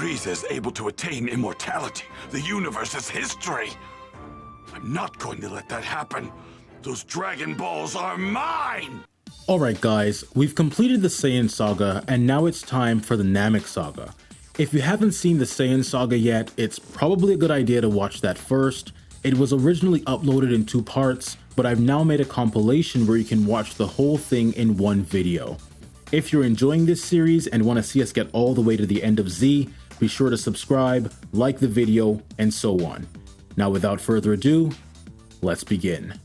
Frieza is able to attain immortality, the universe's history. I'm not going to let that happen. Those Dragon Balls are mine! Alright guys, we've completed the Saiyan Saga and now it's time for the Namek Saga. If you haven't seen the Saiyan Saga yet, it's probably a good idea to watch that first. It was originally uploaded in 2 parts, but I've now made a compilation where you can watch the whole thing in one video. If you're enjoying this series and want to see us get all the way to the end of Z, be sure to subscribe, like the video, and so on. Now without further ado, let's begin.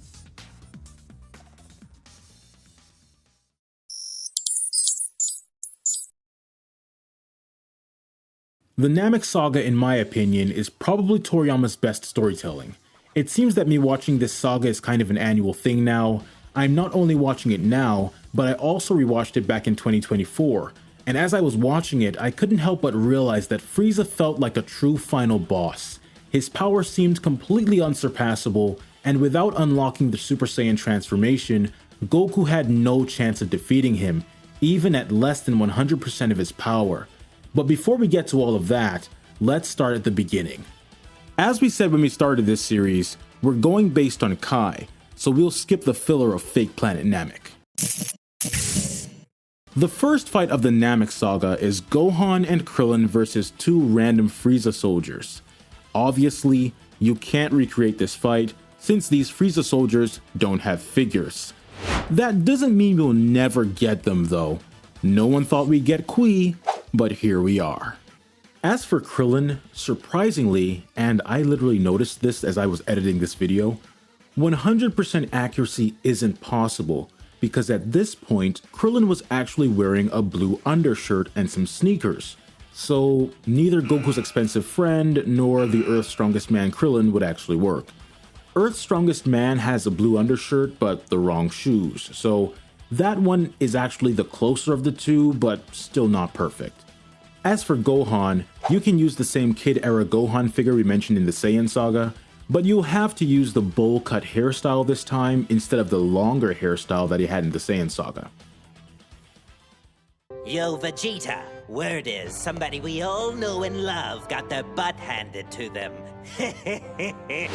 The Namek Saga, in my opinion, is probably Toriyama's best storytelling. It seems that me watching this saga is kind of an annual thing now. I'm not only watching it now, but I also rewatched it back in 2024, and as I was watching it, I couldn't help but realize that Frieza felt like a true final boss. His power seemed completely unsurpassable, and without unlocking the Super Saiyan transformation, Goku had no chance of defeating him, even at less than 100% of his power. But before we get to all of that, let's start at the beginning. As we said when we started this series, we're going based on Kai, so we'll skip the filler of Fake Planet Namek. The first fight of the Namek Saga is Gohan and Krillin versus 2 random Frieza soldiers. Obviously, you can't recreate this fight since these Frieza soldiers don't have figures. That doesn't mean we'll never get them though. No one thought we'd get Kui, but here we are. As for Krillin, surprisingly, and I literally noticed this as I was editing this video, 100% accuracy isn't possible because at this point, Krillin was actually wearing a blue undershirt and some sneakers. So neither Goku's expensive friend nor the Earth's Strongest Man Krillin would actually work. Earth's Strongest Man has a blue undershirt but the wrong shoes, so that one is actually the closer of the two, but still not perfect. As for Gohan, you can use the same kid-era Gohan figure we mentioned in the Saiyan Saga, but you'll have to use the bowl-cut hairstyle this time instead of the longer hairstyle that he had in the Saiyan Saga. Yo, Vegeta, word is somebody we all know and love got their butt handed to them.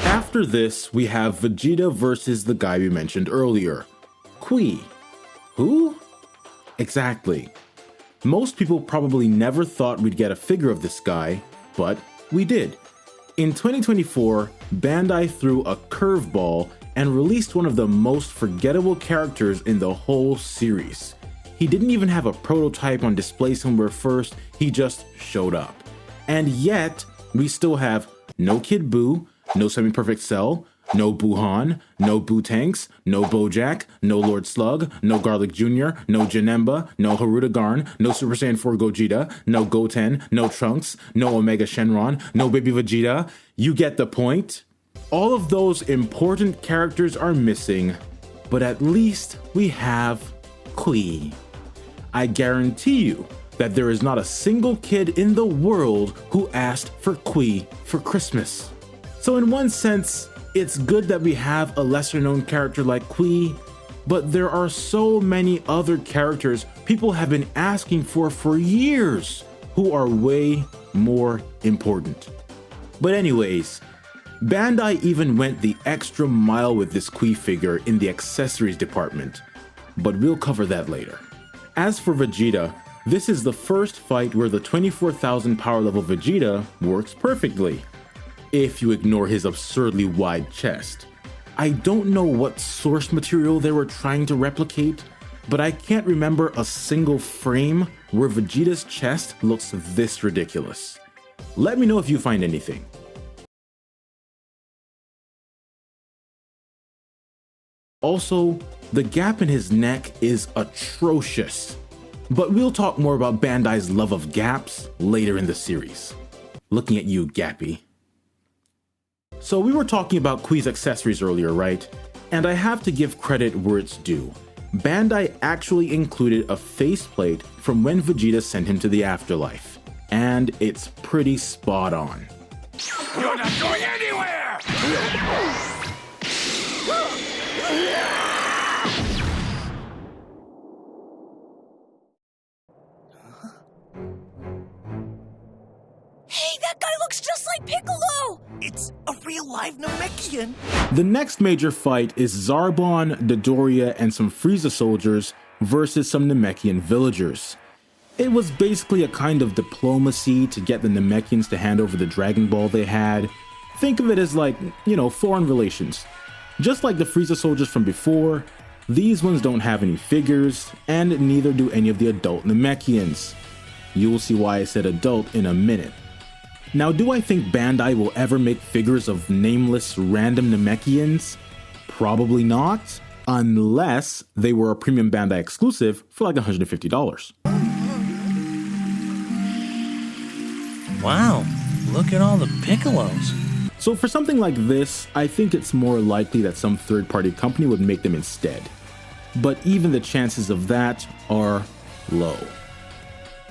After this, we have Vegeta versus the guy we mentioned earlier, Kui. Who? Exactly. Most people probably never thought we'd get a figure of this guy, but we did. In 2024, Bandai threw a curveball and released one of the most forgettable characters in the whole series. He didn't even have a prototype on display somewhere first, he just showed up. And yet, we still have no Kid Buu, no Semi-Perfect Cell, no Buhan, no Bootanks, no Bojack, no Lord Slug, no Garlic Jr., no Janemba, no Haruta Garn, no Super Saiyan 4 Gogeta, no Goten, no Trunks, no Omega Shenron, no Baby Vegeta. You get the point? All of those important characters are missing, but at least we have Kui. I guarantee you that there is not a single kid in the world who asked for Kui for Christmas. So in one sense, it's good that we have a lesser known character like Kui, but there are so many other characters people have been asking for years who are way more important. But anyways, Bandai even went the extra mile with this Kui figure in the accessories department, but we'll cover that later. As for Vegeta, this is the first fight where the 24,000 power level Vegeta works perfectly, if you ignore his absurdly wide chest. I don't know what source material they were trying to replicate, but I can't remember a single frame where Vegeta's chest looks this ridiculous. Let me know if you find anything. Also, the gap in his neck is atrocious, but we'll talk more about Bandai's love of gaps later in the series. Looking at you, Gappy. So we were talking about Kui's accessories earlier, right? And I have to give credit where it's due. Bandai actually included a faceplate from when Vegeta sent him to the afterlife, and it's pretty spot on. You're not going anywhere! live Namekian. The next major fight is Zarbon, Dodoria, and some Frieza soldiers versus some Namekian villagers. It was basically a kind of diplomacy to get the Namekians to hand over the Dragon Ball they had. Think of it as like, foreign relations. Just like the Frieza soldiers from before, these ones don't have any figures, and neither do any of the adult Namekians. You will see why I said adult in a minute. Now, do I think Bandai will ever make figures of nameless random Namekians? Probably not, unless they were a premium Bandai exclusive for like $150. Wow, look at all the Piccolos. So for something like this, I think it's more likely that some third-party company would make them instead. But even the chances of that are low.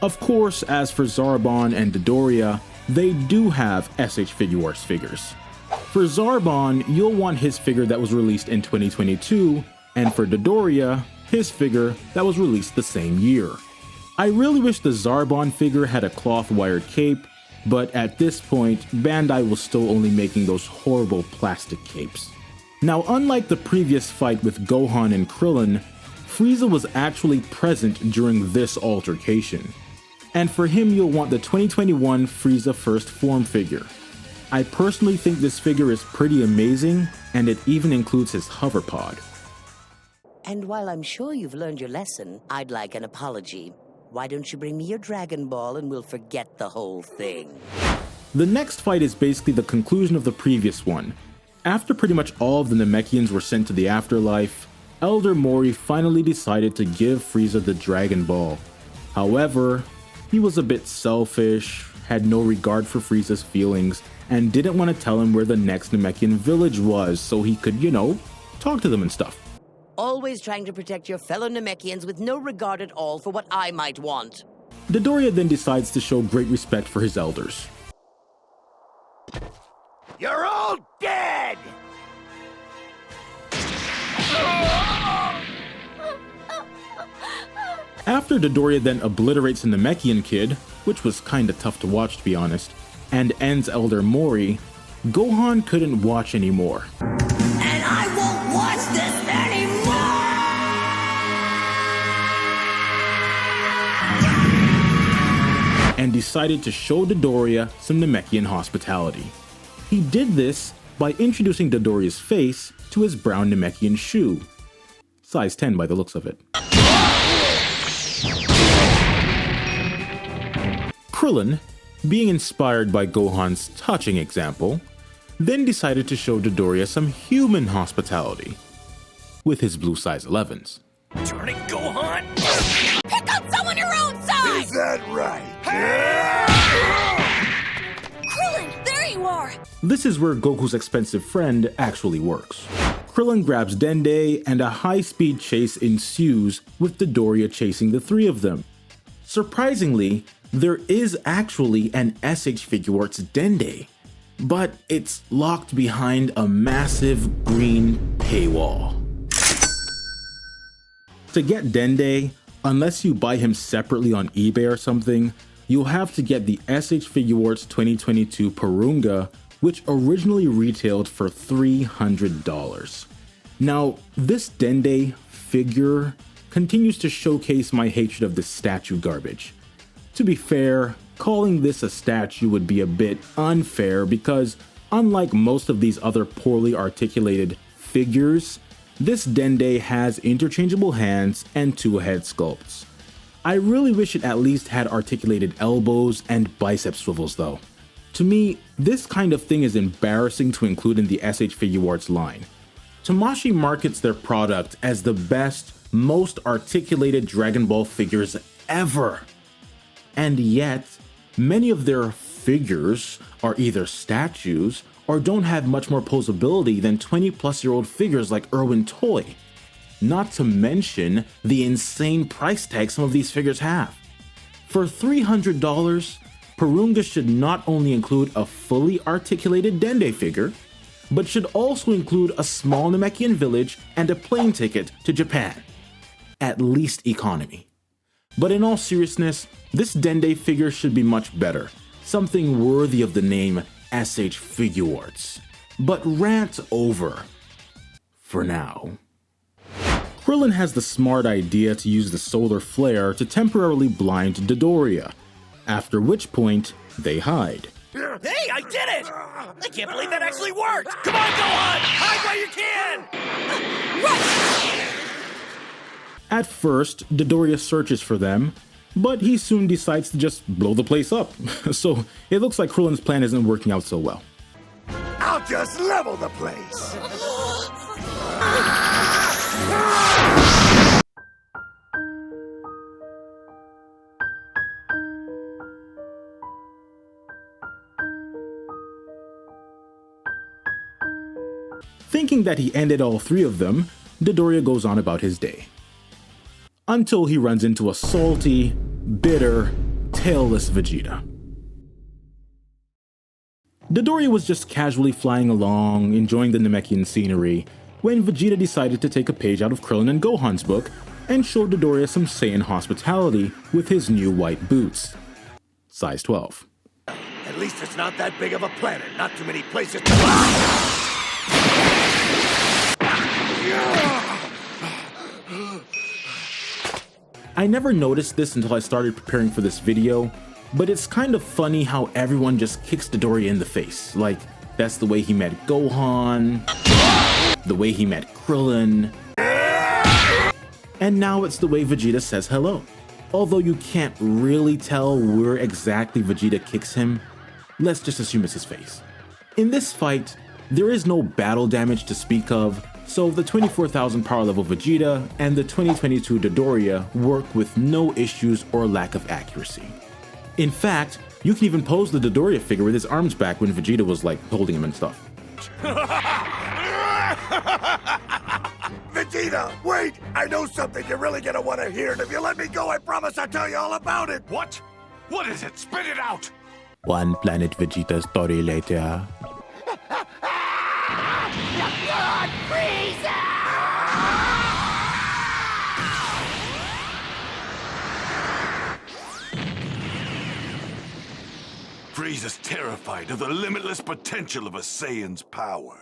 Of course, as for Zarbon and Dodoria, they do have SH Figuarts figures. For Zarbon, you'll want his figure that was released in 2022, and for Dodoria, his figure that was released the same year. I really wish the Zarbon figure had a cloth-wired cape, but at this point, Bandai was still only making those horrible plastic capes. Now, unlike the previous fight with Gohan and Krillin, Frieza was actually present during this altercation. And for him, you'll want the 2021 Frieza First Form figure. I personally think this figure is pretty amazing, and it even includes his hover pod. And while I'm sure you've learned your lesson, I'd like an apology. Why don't you bring me your Dragon Ball and we'll forget the whole thing? The next fight is basically the conclusion of the previous one. After pretty much all of the Namekians were sent to the afterlife, Elder Mori finally decided to give Frieza the Dragon Ball. However, he was a bit selfish, had no regard for Frieza's feelings, and didn't want to tell him where the next Namekian village was so he could, talk to them and stuff. Always trying to protect your fellow Namekians with no regard at all for what I might want. Dodoria then decides to show great respect for his elders. You're all dead! After Dodoria then obliterates the Namekian kid, which was kinda tough to watch to be honest, and ends Elder Mori, Gohan couldn't watch anymore. And I won't watch this and decided to show Dodoria some Namekian hospitality. He did this by introducing Dodoria's face to his brown Namekian shoe. Size 10 by the looks of it. Krillin, being inspired by Gohan's touching example, then decided to show Dodoria some human hospitality with his blue size 11s. Turning Gohan? Pick up someone your own size! Is that right? Krillin, there you are! This is where Goku's expensive friend actually works. Krillin grabs Dende and a high-speed chase ensues with Dodoria chasing the three of them. Surprisingly, there is actually an SH Figuarts Dende, but it's locked behind a massive green paywall. To get Dende, unless you buy him separately on eBay or something, you'll have to get the SH Figuarts 2022 Purunga, which originally retailed for $300. Now, this Dende figure continues to showcase my hatred of this statue garbage. To be fair, calling this a statue would be a bit unfair because, unlike most of these other poorly articulated figures, this Dende has interchangeable hands and two head sculpts. I really wish it at least had articulated elbows and bicep swivels though. To me, this kind of thing is embarrassing to include in the SH Figuarts line. Tamashii markets their product as the best, most articulated Dragon Ball figures ever. And yet, many of their figures are either statues or don't have much more posability than 20-plus-year-old figures like Irwin Toy. Not to mention the insane price tag some of these figures have. For $300, Purunga should not only include a fully articulated Dende figure, but should also include a small Namekian village and a plane ticket to Japan. At least economy. But in all seriousness, this Dende figure should be much better, something worthy of the name SH Figuarts. But rant over. For now. Krillin has the smart idea to use the solar flare to temporarily blind Dodoria, after which point they hide. Hey, I did it! I can't believe that actually worked! Come on, Gohan! Hide while you can! At first, Dodoria searches for them, but he soon decides to just blow the place up. So it looks like Krillin's plan isn't working out so well. I'll just level the place! Thinking that he ended all three of them, Dodoria goes on about his day. Until he runs into a salty, bitter, tailless Vegeta. Dodoria was just casually flying along, enjoying the Namekian scenery, when Vegeta decided to take a page out of Krillin and Gohan's book and show Dodoria some Saiyan hospitality with his new white boots. Size 12. At least it's not that big of a planet. Not too many places to... I never noticed this until I started preparing for this video, but it's kind of funny how everyone just kicks Dodoria in the face. Like, that's the way he met Gohan, the way he met Krillin, and now it's the way Vegeta says hello. Although you can't really tell where exactly Vegeta kicks him, let's just assume it's his face. In this fight, there is no battle damage to speak of, so the 24,000 power level Vegeta and the 2022 Dodoria work with no issues or lack of accuracy. In fact, you can even pose the Dodoria figure with his arms back when Vegeta was like holding him and stuff. Vegeta, wait! I know something you're really gonna want to hear, and if you let me go, I promise I'll tell you all about it! What? What is it? Spit it out! One Planet Vegeta story later. Frieza's terrified of the limitless potential of a Saiyan's power.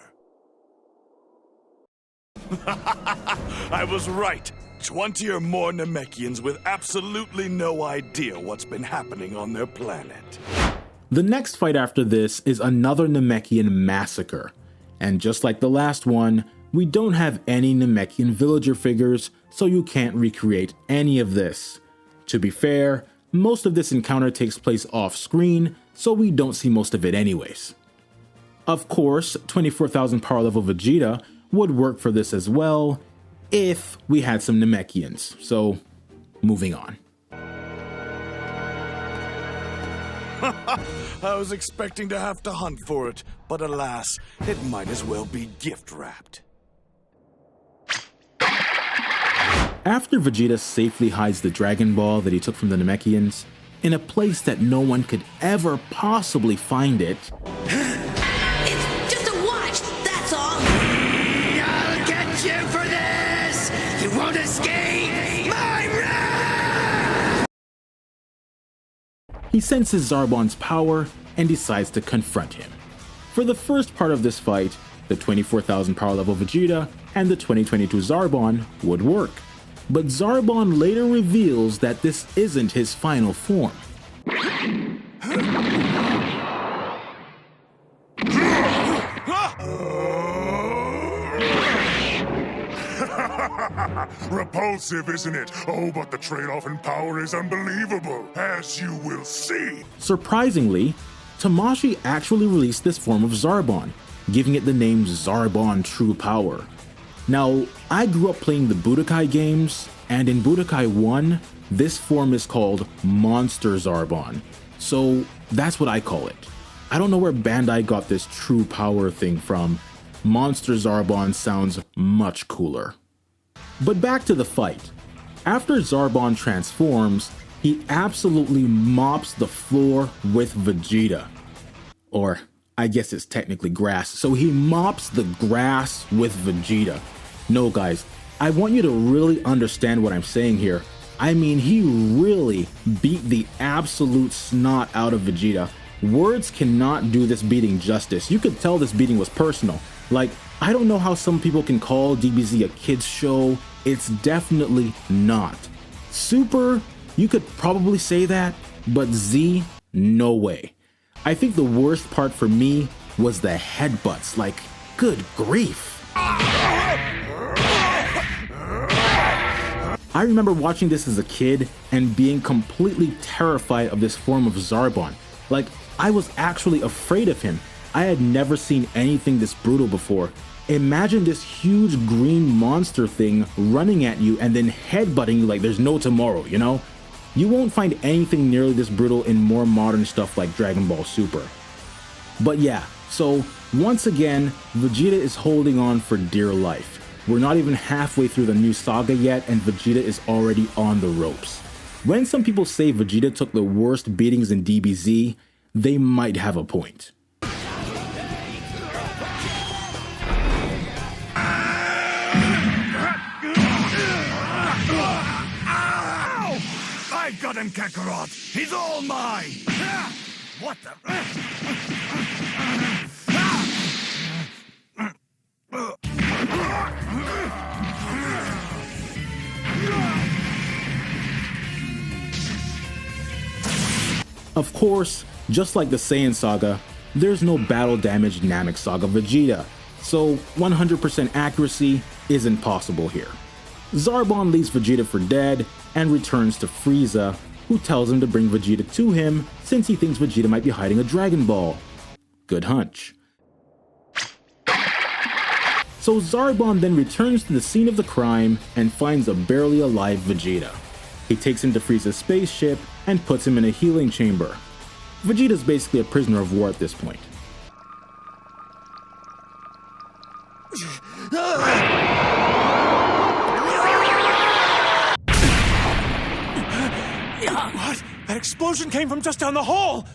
I was right. 20 or more Namekians with absolutely no idea what's been happening on their planet. The next fight after this is another Namekian massacre. And just like the last one, we don't have any Namekian villager figures, so you can't recreate any of this. To be fair, most of this encounter takes place off screen, so we don't see most of it anyways. Of course, 24,000 power level Vegeta would work for this as well, if we had some Namekians, so moving on. I was expecting to have to hunt for it, but alas, it might as well be gift-wrapped. After Vegeta safely hides the Dragon Ball that he took from the Namekians, in a place that no one could ever possibly find it, It's just a watch, that's all! I'll get you for this! You won't escape my wrath! he senses Zarbon's power and decides to confront him. For the first part of this fight, the 24,000 power level Vegeta and the 2022 Zarbon would work. But Zarbon later reveals that this isn't his final form. Repulsive, isn't it? Oh, but the trade-off in power is unbelievable, as you will see. Surprisingly, Tamashii actually released this form of Zarbon, giving it the name Zarbon True Power. Now, I grew up playing the Budokai games, and in Budokai 1, this form is called Monster Zarbon, so that's what I call it. I don't know where Bandai got this True Power thing from. Monster Zarbon sounds much cooler. But back to the fight. After Zarbon transforms, he absolutely mops the floor with Vegeta. Or, I guess it's technically grass, so he mops the grass with Vegeta. No guys, I want you to really understand what I'm saying here. I mean, he really beat the absolute snot out of Vegeta, Words cannot do this beating justice. You could tell this beating was personal. Like, I don't know how some people can call DBZ a kid's show. It's definitely not. Super, you could probably say that, but Z, no way. I think the worst part for me was the headbutts. Like, good grief. I remember watching this as a kid and being completely terrified of this form of Zarbon. Like, I was actually afraid of him. I had never seen anything this brutal before. Imagine this huge green monster thing running at you and then headbutting you like there's no tomorrow, you know? You won't find anything nearly this brutal in more modern stuff like Dragon Ball Super. But yeah, so once again, Vegeta is holding on for dear life. We're not even halfway through the new saga yet and Vegeta is already on the ropes. When some people say Vegeta took the worst beatings in DBZ, they might have a point. I've got him, Kakarot! He's all mine! What the... Of course, just like the Saiyan Saga, there's no battle damaged Namek Saga Vegeta, so 100% accuracy isn't possible here. Zarbon leaves Vegeta for dead and returns to Frieza, who tells him to bring Vegeta to him since he thinks Vegeta might be hiding a Dragon Ball. Good hunch. So Zarbon then returns to the scene of the crime and finds a barely alive Vegeta. He takes him to Frieza's spaceship and puts him in a healing chamber. Vegeta's basically a prisoner of war at this point. What? That explosion came from just down the hall!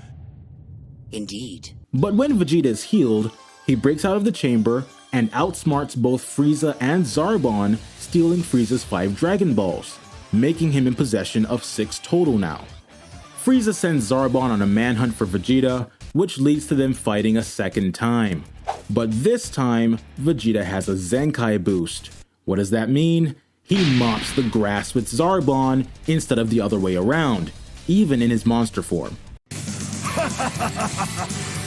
Indeed. But when Vegeta is healed, he breaks out of the chamber and outsmarts both Frieza and Zarbon, stealing Frieza's 5 Dragon Balls, making him in possession of 6 total now. Frieza sends Zarbon on a manhunt for Vegeta, which leads to them fighting a second time. But this time, Vegeta has a Zenkai boost. What does that mean? He mops the grass with Zarbon instead of the other way around, even in his monster form.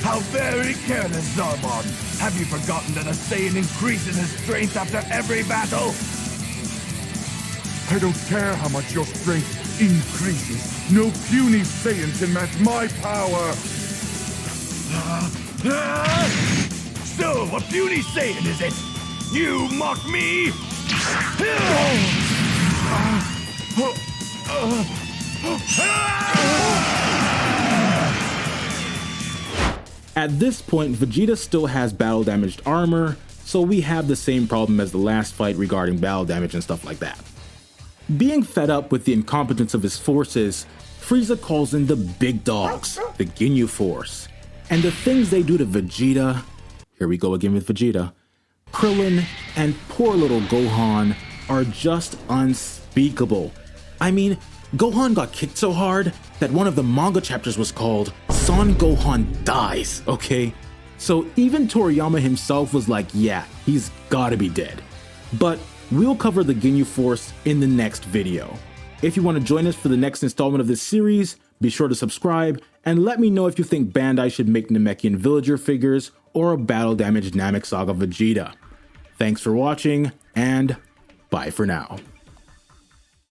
How very careless, Zarbon! Have you forgotten that a Saiyan increases his strength after every battle? I don't care how much your strength increases. No puny Saiyan can match my power. So, a puny Saiyan, is it? You mock me? At this point, Vegeta still has battle damaged armor, so we have the same problem as the last fight regarding battle damage and stuff like that. Being fed up with the incompetence of his forces, Frieza calls in the big dogs, the Ginyu Force. And the things they do to Vegeta, here we go again with Vegeta, Krillin, and poor little Gohan are just unspeakable. I mean, Gohan got kicked so hard that one of the manga chapters was called Son Gohan Dies, okay? So even Toriyama himself was like, yeah, he's gotta be dead. But we'll cover the Ginyu Force in the next video. If you want to join us for the next installment of this series, be sure to subscribe and let me know if you think Bandai should make Namekian villager figures or a battle damaged Namek Saga Vegeta. Thanks for watching and bye for now.